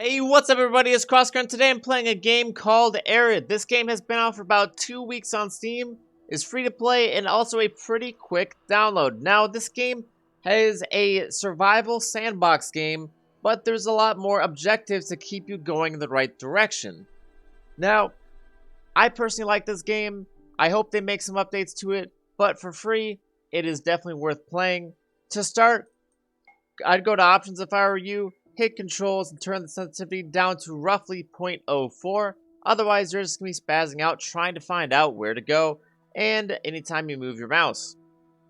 Hey, what's up everybody, it's Crosscurrent. Today I'm playing a game called Arid. This game has been out for about 2 weeks on Steam, is free to play, and also a pretty quick download. Now, this game has a survival sandbox game, but there's a lot more objectives to keep you going in the right direction. Now, I personally like this game. I hope they make some updates to it, but for free, it is definitely worth playing. To start, I'd go to options if I were you, hit controls and turn the sensitivity down to roughly 0.04. Otherwise, you're just going to be spazzing out trying to find out where to go, and anytime you move your mouse.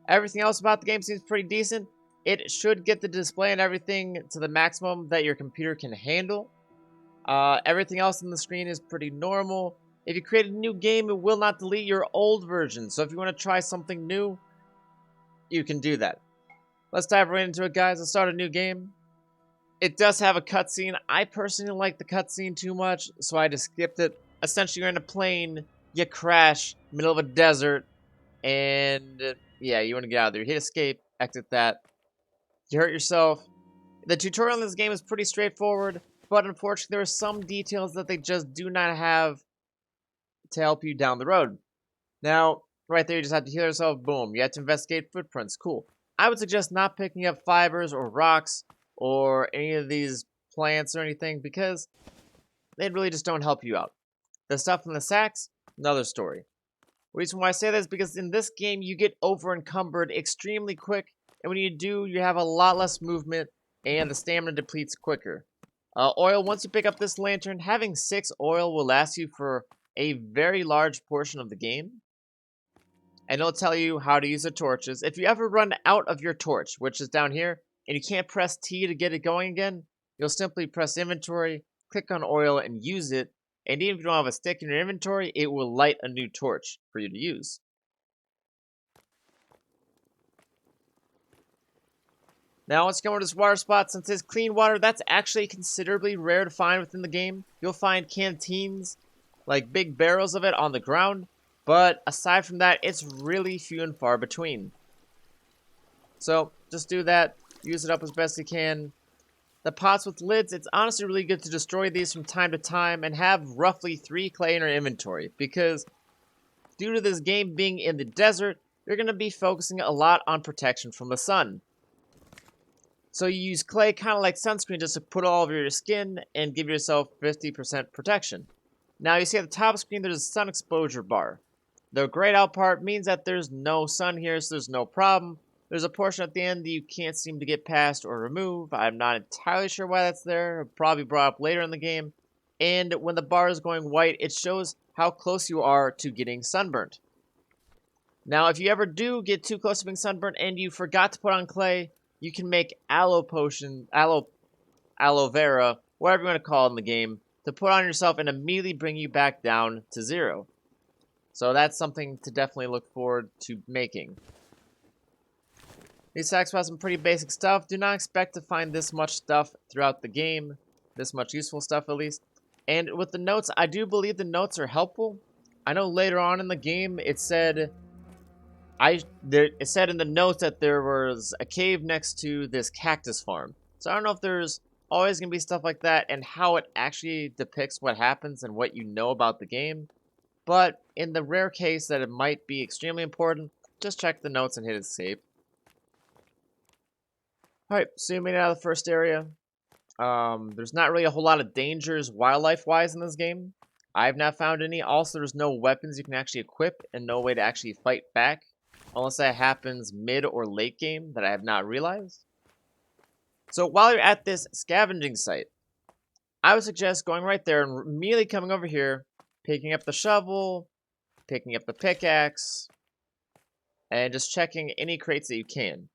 Everything else about the game seems pretty decent. It should get the display and everything to the maximum that your computer can handle. Everything else on the screen is pretty normal. If you create a new game, it will not delete your old version, so if you want to try something new, you can do that. Let's dive right into it, guys. Let's start a new game. It does have a cutscene. I personally don't like the cutscene too much, so I just skipped it. Essentially, you're in a plane, you crash, middle of a desert, and yeah, you want to get out of there. You hit escape, exit that. You hurt yourself. The tutorial in this game is pretty straightforward, but unfortunately, there are some details that they just do not have to help you down the road. Now, right there, you just have to heal yourself. Boom. You have to investigate footprints. Cool. I would suggest not picking up fibers or rocks or any of these plants or anything because they really just don't help you out. The stuff in the sacks, another story. Reason why I say this is because in this game you get over encumbered extremely quick, and when you do, you have a lot less movement and the stamina depletes quicker. Oil, once you pick up this lantern, having 6 oil will last you for a very large portion of the game. And it'll tell you how to use the torches. If you ever run out of your torch, which is down here, and you can't press T to get it going again, you'll simply press inventory, click on oil, and use it. And even if you don't have a stick in your inventory, it will light a new torch for you to use. Now let's go over to this water spot. Since it's clean water, that's actually considerably rare to find within the game. You'll find canteens, like big barrels of it on the ground. But aside from that, it's really few and far between. So just do that. Use it up as best you can. The pots with lids, it's honestly really good to destroy these from time to time and have roughly 3 clay in your inventory, because due to this game being in the desert, you're going to be focusing a lot on protection from the sun. So you use clay kind of like sunscreen just to put all over your skin and give yourself 50% protection. Now you see at the top of the screen there's a sun exposure bar. The grayed out part means that there's no sun here, so there's no problem. There's a portion at the end that you can't seem to get past or remove. I'm not entirely sure why that's there. It'll probably be brought up later in the game. And when the bar is going white, it shows how close you are to getting sunburnt. Now, if you ever do get too close to being sunburnt and you forgot to put on clay, you can make aloe potion, aloe vera, whatever you want to call it in the game, to put on yourself and immediately bring you back down to 0. So that's something to definitely look forward to making. These sacks have some pretty basic stuff. Do not expect to find this much stuff throughout the game. This much useful stuff, at least. And with the notes, I do believe the notes are helpful. I know later on in the game, it said in the notes that there was a cave next to this cactus farm. So I don't know if there's always going to be stuff like that and how it actually depicts what happens and what you know about the game. But in the rare case that it might be extremely important, just check the notes and hit escape. Alright, so you made it out of the first area. There's not really a whole lot of dangers wildlife-wise in this game. I've not found any. Also, there's no weapons you can actually equip and no way to actually fight back. Unless that happens mid or late game that I have not realized. So while you're at this scavenging site, I would suggest going right there and immediately coming over here, picking up the shovel, picking up the pickaxe, and just checking any crates that you can.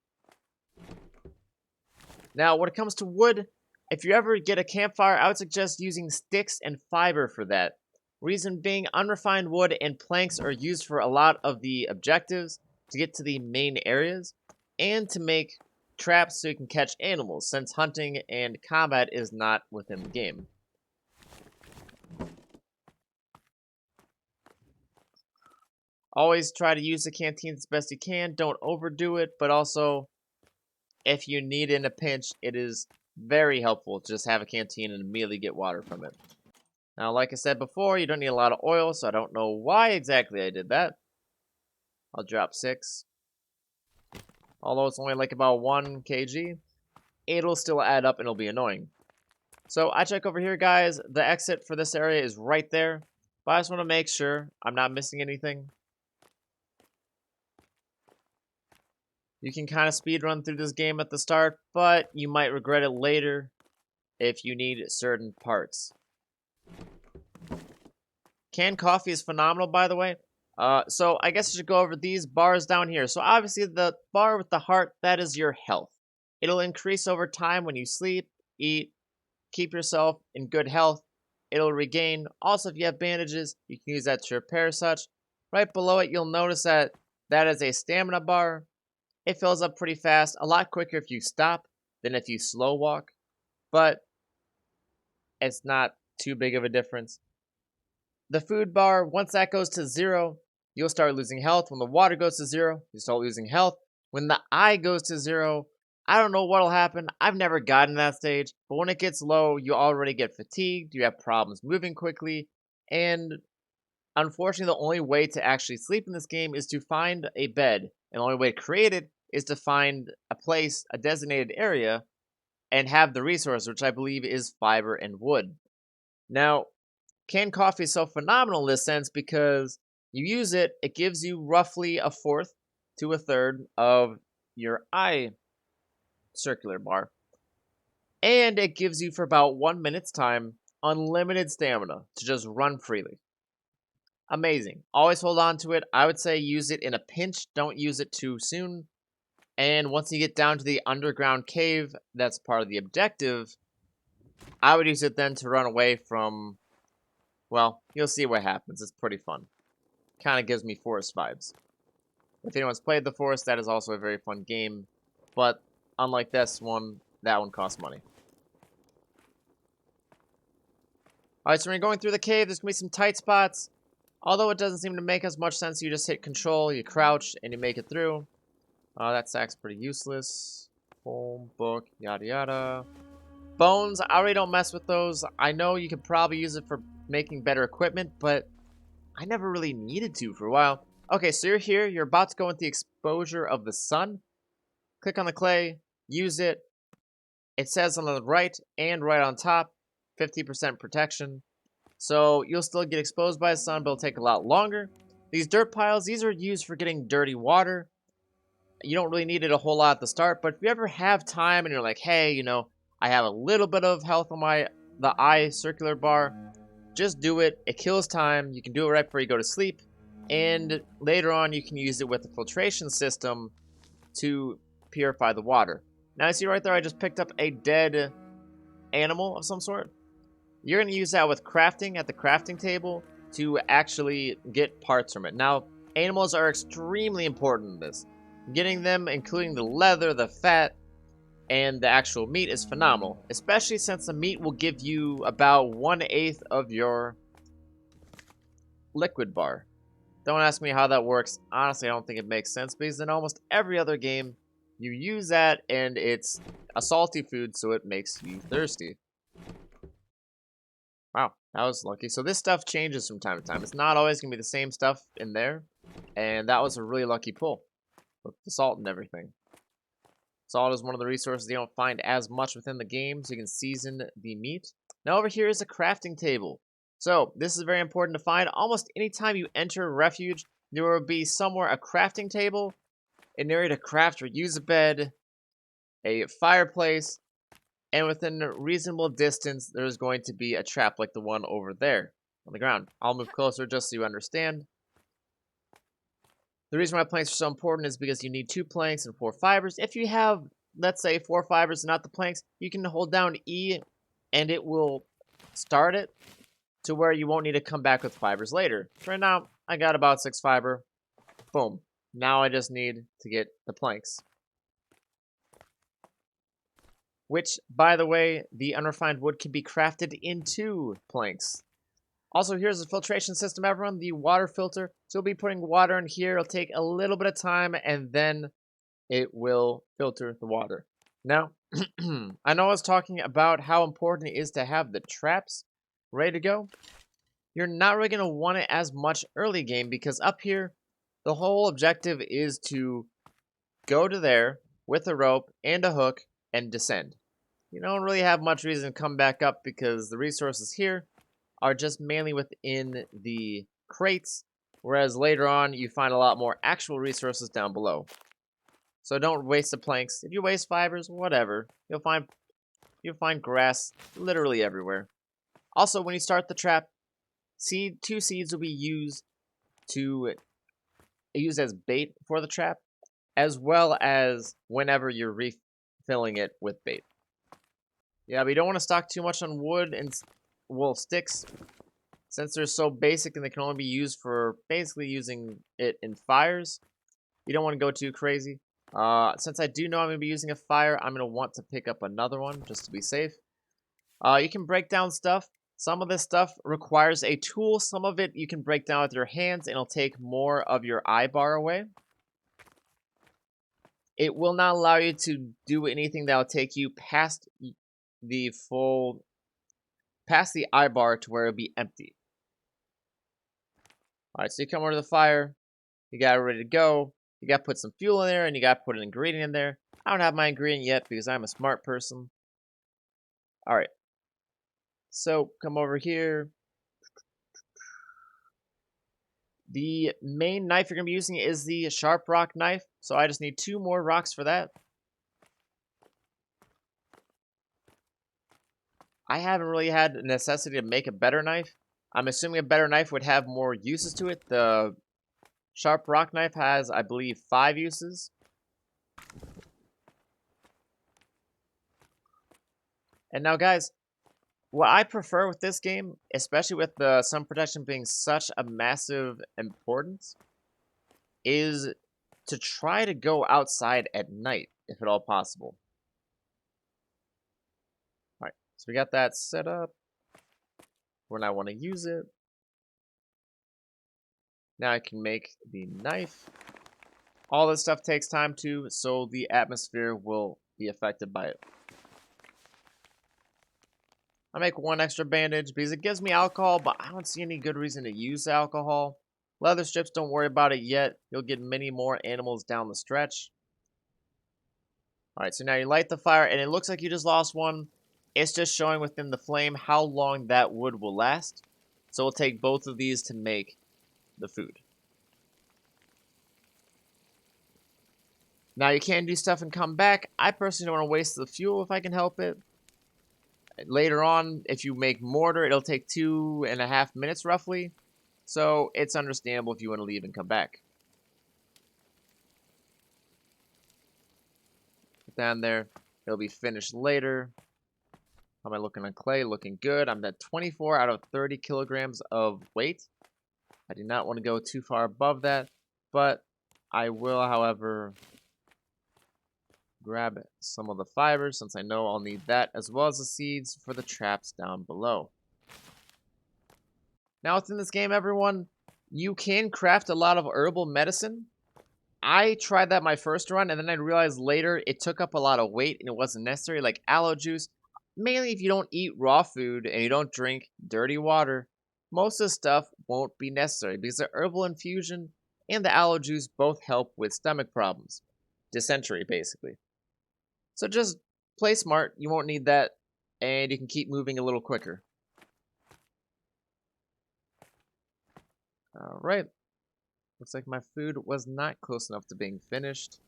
Now, when it comes to wood, if you ever get a campfire, I would suggest using sticks and fiber for that. Reason being, unrefined wood and planks are used for a lot of the objectives to get to the main areas, and to make traps so you can catch animals, since hunting and combat is not within the game. Always try to use the canteens as best you can. Don't overdo it, but also, if you need in a pinch, it is Very helpful to just have a canteen and immediately get water from it. Now, like I said before, you don't need a lot of oil, so I don't know why exactly I did that. I'll drop 6. Although it's only like about 1 kg, it'll still add up and it'll be annoying. So I check over here, guys. The exit for this area is right there. But I just want to make sure I'm not missing anything. You can kind of speed run through this game at the start, but you might regret it later if you need certain parts. Canned coffee is phenomenal, by the way. So I guess I should go over these bars down here. So obviously the bar with the heart, that is your health. It'll increase over time when you sleep, eat, keep yourself in good health. It'll regain. Also, if you have bandages, you can use that to repair such. Right below it, you'll notice that that is a stamina bar. It fills up pretty fast, a lot quicker if you stop than if you slow walk. But it's not too big of a difference. The food bar, once that goes to 0, you'll start losing health. When the water goes to 0, you start losing health. When the eye goes to 0, I don't know what'll happen. I've never gotten that stage. But when it gets low, you already get fatigued. You have problems moving quickly. And unfortunately, the only way to actually sleep in this game is to find a bed. And the only way to create it is to find a place, a designated area, and have the resource, which I believe is fiber and wood. Now, canned coffee is so phenomenal in this sense because you use it, it gives you roughly a fourth to a third of your eye circular bar. And it gives you, for about 1 minute's time, unlimited stamina to just run freely. Amazing. Always hold on to it. I would say use it in a pinch. Don't use it too soon. And once you get down to the underground cave, that's part of the objective, I would use it then to run away from, well, you'll see what happens. It's pretty fun. Kind of gives me Forest vibes. If anyone's played The Forest, that is also a very fun game. But unlike this one, that one costs money. Alright, so when you're going through the cave, there's going to be some tight spots. Although it doesn't seem to make as much sense, you just hit control, you crouch, and you make it through. That sack's pretty useless. Home, book, yada yada. Bones, I already don't mess with those. I know you could probably use it for making better equipment, but I never really needed to for a while. Okay, so you're here. You're about to go into the exposure of the sun. Click on the clay. Use it. It says on the right and right on top, 50% protection. So you'll still get exposed by the sun, but it'll take a lot longer. These dirt piles, these are used for getting dirty water. You don't really need it a whole lot at the start, but if you ever have time and you're like, hey, you know, I have a little bit of health on the eye circular bar, just do it. It kills time. You can do it right before you go to sleep. And later on, you can use it with the filtration system to purify the water. Now, you see right there, I just picked up a dead animal of some sort. You're going to use that with crafting at the crafting table to actually get parts from it. Now, animals are extremely important in this. Getting them, including the leather, the fat, and the actual meat is phenomenal. Especially since the meat will give you about 1/8 of your liquid bar. Don't ask me how that works. Honestly, I don't think it makes sense because in almost every other game, you use that and it's a salty food, so it makes you thirsty. Wow, that was lucky. So this stuff changes from time to time. It's not always going to be the same stuff in there. And that was a really lucky pull with the salt and everything. Salt is one of the resources you don't find as much within the game, so you can season the meat. Now over here is a crafting table. So this is very important to find. Almost anytime you enter Refuge, there will be somewhere a crafting table, an area to craft or use a bed, a fireplace, and within a reasonable distance, there's going to be a trap like the one over there on the ground. I'll move closer just so you understand. The reason why planks are so important is because you need 2 planks and 4 fibers. If you have, let's say, 4 fibers and not the planks, you can hold down E and it will start it to where you won't need to come back with fibers later. Right now, I got about 6 fiber. Boom. Now I just need to get the planks. Which, by the way, the unrefined wood can be crafted into planks. Also, here's the filtration system, everyone, the water filter. So we'll be putting water in here. It'll take a little bit of time, and then it will filter the water. Now, I know I was talking about how important it is to have the traps ready to go. You're not really going to want it as much early game because up here, the whole objective is to go to there with a rope and a hook and descend. You don't really have much reason to come back up because the resources here are just mainly within the crates, whereas later on you find a lot more actual resources down below. So don't waste the planks. If you waste fibers, whatever. You'll find grass literally everywhere. Also, when you start the trap, two seeds will be used as bait for the trap, as well as whenever you're refilling it with bait. Yeah, but you don't want to stock too much on wood and sticks, since they're so basic and they can only be used for basically using it in fires. You don't want to go too crazy. Since I do know I'm going to be using a fire, I'm going to want to pick up another one just to be safe. You can break down stuff. Some of this stuff requires a tool. Some of it you can break down with your hands and it'll take more of your eye bar away. It will not allow you to do anything that will take you past the eye bar to where it'll be empty. Alright, so you come over to the fire. You got it ready to go. You got to put some fuel in there and you got to put an ingredient in there. I don't have my ingredient yet because I'm a smart person. Alright. So, come over here. The main knife you're going to be using is the sharp rock knife. So I just need 2 more rocks for that. I haven't really had the necessity to make a better knife. I'm assuming a better knife would have more uses to it. The sharp rock knife has, I believe, 5 uses. And now, guys, what I prefer with this game, especially with the sun protection being such a massive importance, is to try to go outside at night, if at all possible. Alright, so we got that set up. When I want to use it. Now I can make the knife. All this stuff takes time too, so the atmosphere will be affected by it. I make 1 extra bandage because it gives me alcohol, but I don't see any good reason to use alcohol. Leather strips, don't worry about it yet. You'll get many more animals down the stretch. Alright, so now you light the fire, and it looks like you just lost one. It's just showing within the flame how long that wood will last. So we'll take both of these to make the food. Now you can do stuff and come back. I personally don't want to waste the fuel if I can help it. Later on, if you make mortar, it'll take 2.5 minutes roughly. So it's understandable if you want to leave and come back. Put down there. It'll be finished later. How am I looking on clay? Looking good. I'm at 24 out of 30 kilograms of weight. I do not want to go too far above that, but I will, however, grab some of the fibers since I know I'll need that, as well as the seeds for the traps down below. Now within this game, everyone, you can craft a lot of herbal medicine. I tried that my first run, and then I realized later it took up a lot of weight and it wasn't necessary, like aloe juice. Mainly if you don't eat raw food and you don't drink dirty water, most of the stuff won't be necessary because the herbal infusion and the aloe juice both help with stomach problems. Dysentery, basically. So just play smart, you won't need that, and you can keep moving a little quicker. Alright. Looks like my food was not close enough to being finished.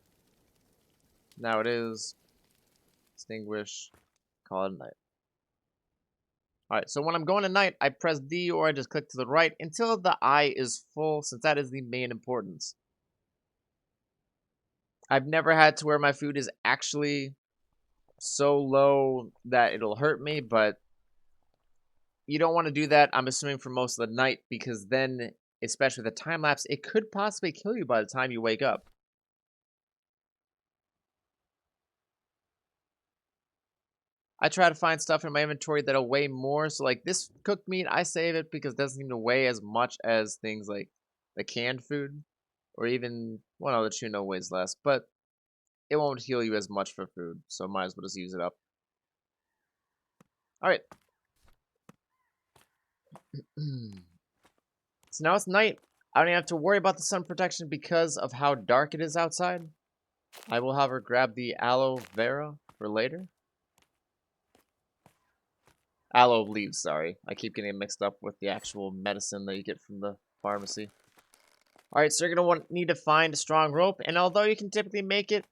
Now it is. Extinguish. Call it a night. Alright, so when I'm going to night, I press D or I just click to the right until the eye is full, since that is the main importance. I've never had to where my food is actually so low that it'll hurt me, but you don't want to do that, I'm assuming, for most of the night, because then, especially with the time lapse, it could possibly kill you by the time you wake up. I try to find stuff in my inventory that'll weigh more, so like this cooked meat, I save it because it doesn't seem to weigh as much as things like the canned food, or even, well, no, the tuna weighs less, but it won't heal you as much for food, so might as well just use it up. Alright. So now it's night. I don't even have to worry about the sun protection because of how dark it is outside. I will, however, grab the aloe vera for later. Aloe leaves, sorry. I keep getting it mixed up with the actual medicine that you get from the pharmacy. Alright, so you're going to need to find a strong rope, and although you can typically make it,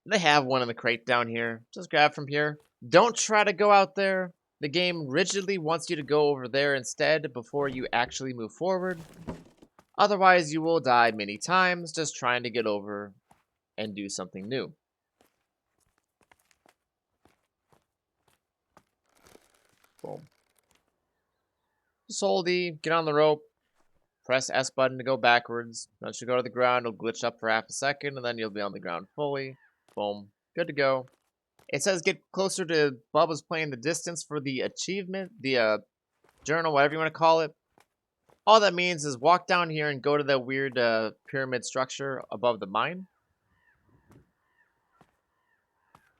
they have one in the crate down here. Just grab from here. Don't try to go out there. The game rigidly wants you to go over there instead before you actually move forward. Otherwise, you will die many times just trying to get over and do something new. Boom. Just hold E, get on the rope, press S button to go backwards. Once you go to the ground, it'll glitch up for half a second, and then you'll be on the ground fully. Boom. Good to go. It says get closer to Bubba's playing the distance for the achievement, the journal, whatever you want to call it. All that means is walk down here and go to the weird pyramid structure above the mine.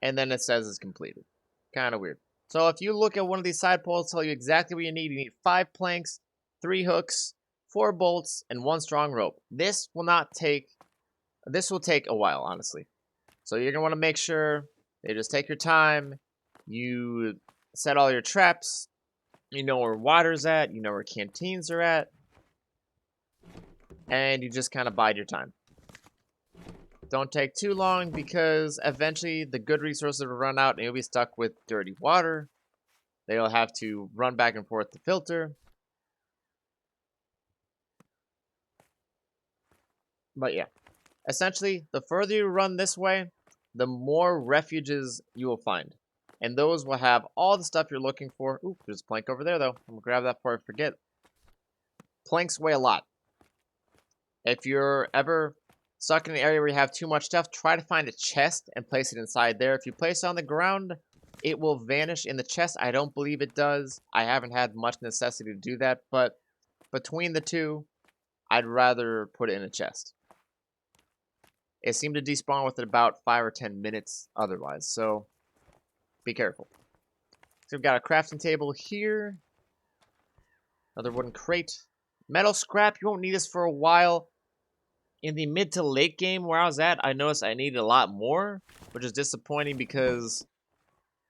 And then it says it's completed. Kind of weird. So if you look at one of these side poles, tell you exactly what you need. You need 5 planks, 3 hooks, 4 bolts, and 1 strong rope. This will take a while, honestly. So you're going to want to make sure you just take your time. You set all your traps. You know where water's at. You know where canteens are at. And you just kind of bide your time. Don't take too long because eventually the good resources will run out and you'll be stuck with dirty water. They'll have to run back and forth to filter. But yeah, essentially, the further you run this way, the more refuges you will find. And those will have all the stuff you're looking for. Ooh, there's a plank over there, though. I'm going to grab that before I forget. Planks weigh a lot. If you're ever stuck in an area where you have too much stuff, try to find a chest and place it inside there. If you place it on the ground, it will vanish in the chest. I don't believe it does. I haven't had much necessity to do that, but between the two, I'd rather put it in a chest. It seemed to despawn within about 5 or 10 minutes otherwise, so be careful. So we've got a crafting table here. Another wooden crate. Metal scrap, you won't need this for a while. In the mid to late game where I was at, I noticed I needed a lot more, which is disappointing because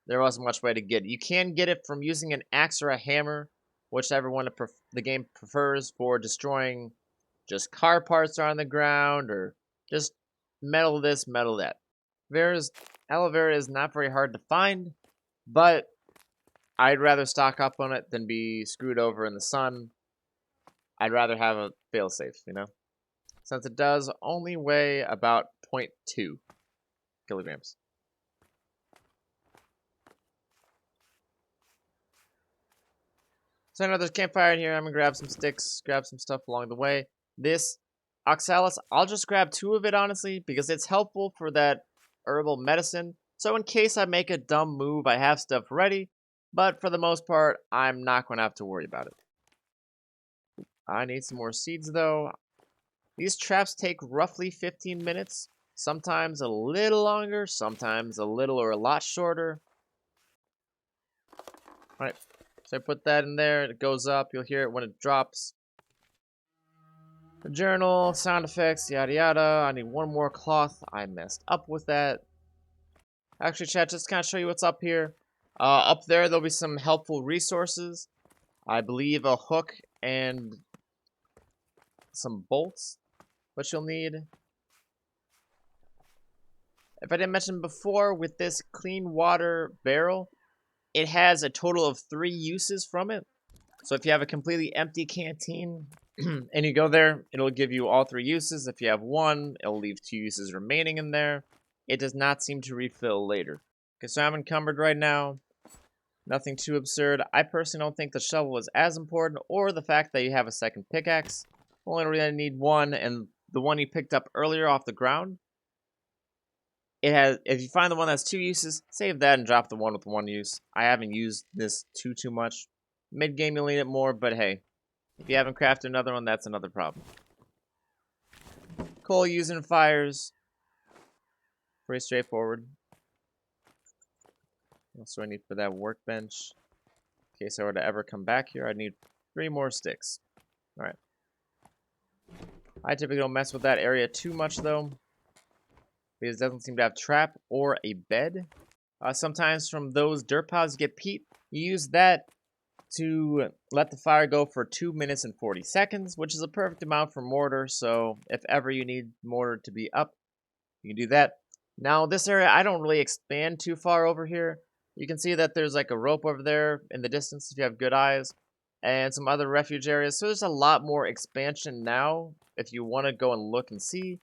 there wasn't much way to get it. You can get it from using an axe or a hammer, whichever one the game prefers for destroying just car parts are on the ground or just metal this, metal that. Aloe vera is not very hard to find, but I'd rather stock up on it than be screwed over in the sun. I'd rather have a failsafe, you know? Since it does only weigh about 0.2 kilograms. So I know there's a campfire in here. I'm going to grab some sticks, grab some stuff along the way. This oxalis, I'll just grab 2 of it, honestly, because it's helpful for that herbal medicine. So in case I make a dumb move, I have stuff ready. But for the most part, I'm not going to have to worry about it. I need some more seeds, though. These traps take roughly 15 minutes. Sometimes a little longer, sometimes a little or a lot shorter. Alright, so I put that in there. It goes up. You'll hear it when it drops. The journal, sound effects, yada yada. I need 1 more cloth. I messed up with that. Actually, chat, just kind of show you what's up here. Up there, there'll be some helpful resources. I believe a hook and some bolts, which you'll need. If I didn't mention before, with this clean water barrel, it has a total of 3 uses from it. So if you have a completely empty canteen and you go there, it'll give you all 3 uses. If you have 1, it'll leave 2 uses remaining in there. It does not seem to refill later. Okay, so I'm encumbered right now. Nothing too absurd. I personally don't think the shovel is as important, or the fact that you have a second pickaxe. Only really need 1, and the one you picked up earlier off the ground. It has. If you find the one that's 2 uses, save that and drop the one with 1 use. I haven't used this too much. Mid game you'll need it more, but hey, if you haven't crafted another one, that's another problem. Coal using fires. Pretty straightforward. What do I need for that workbench? In case I were to ever come back here, I'd need 3 more sticks. Alright. I typically don't mess with that area too much, though, because it doesn't seem to have trap or a bed. Sometimes from those dirt piles you get peat, you use that to let the fire go for 2 minutes and 40 seconds, which is a perfect amount for mortar, so if ever you need mortar to be up, you can do that. Now, this area, I don't really expand too far over here. You can see that there's like a rope over there in the distance if you have good eyes, and some other refuge areas, so there's a lot more expansion now if you want to go and look and see.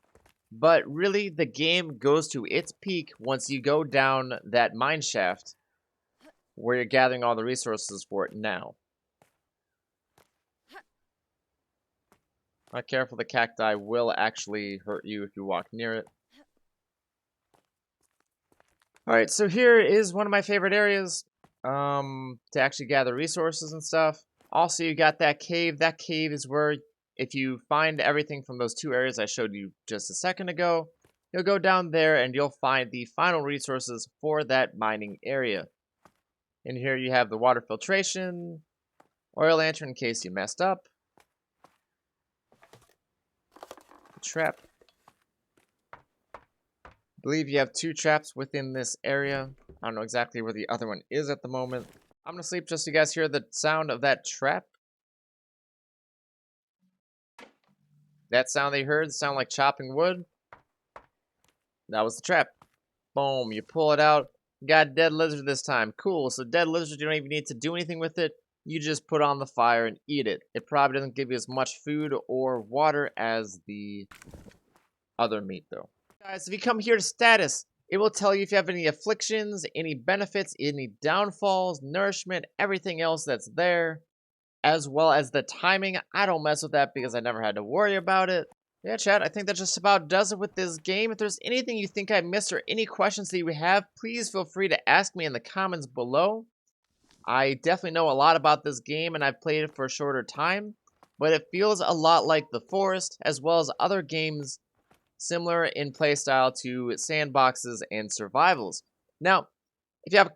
But really, the game goes to its peak once you go down that mine shaft where you're gathering all the resources for it now. Not careful, the cacti will actually hurt you if you walk near it. Alright, so here is one of my favorite areas to actually gather resources and stuff. Also, you got that cave. That cave is where, if you find everything from those 2 areas I showed you just a second ago, you'll go down there and you'll find the final resources for that mining area. In here you have the water filtration, oil lantern in case you messed up, the trap. I believe you have 2 traps within this area. I don't know exactly where the other one is at the moment. I'm gonna sleep just so you guys hear the sound of that trap. That sound they heard sound like chopping wood. That was the trap. Boom, you pull it out. You got a dead lizard this time. Cool, so dead lizard, you don't even need to do anything with it. You just put on the fire and eat it. It probably doesn't give you as much food or water as the other meat, though. Guys, if you come here to status, it will tell you if you have any afflictions, any benefits, any downfalls, nourishment, everything else that's there, as well as the timing. I don't mess with that because I never had to worry about it. Yeah, chat, I think that just about does it with this game. If there's anything you think I missed or any questions that you have, please feel free to ask me in the comments below. I definitely know a lot about this game and I've played it for a shorter time, but it feels a lot like The Forest, as well as other games similar in playstyle to sandboxes and survivals. Now, if you have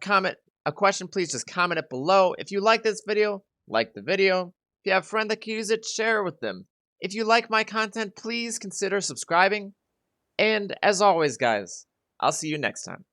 a question, please just comment it below. If you like this video, like the video. If you have a friend that can use it, share it with them. If you like my content, please consider subscribing. And as always, guys, I'll see you next time.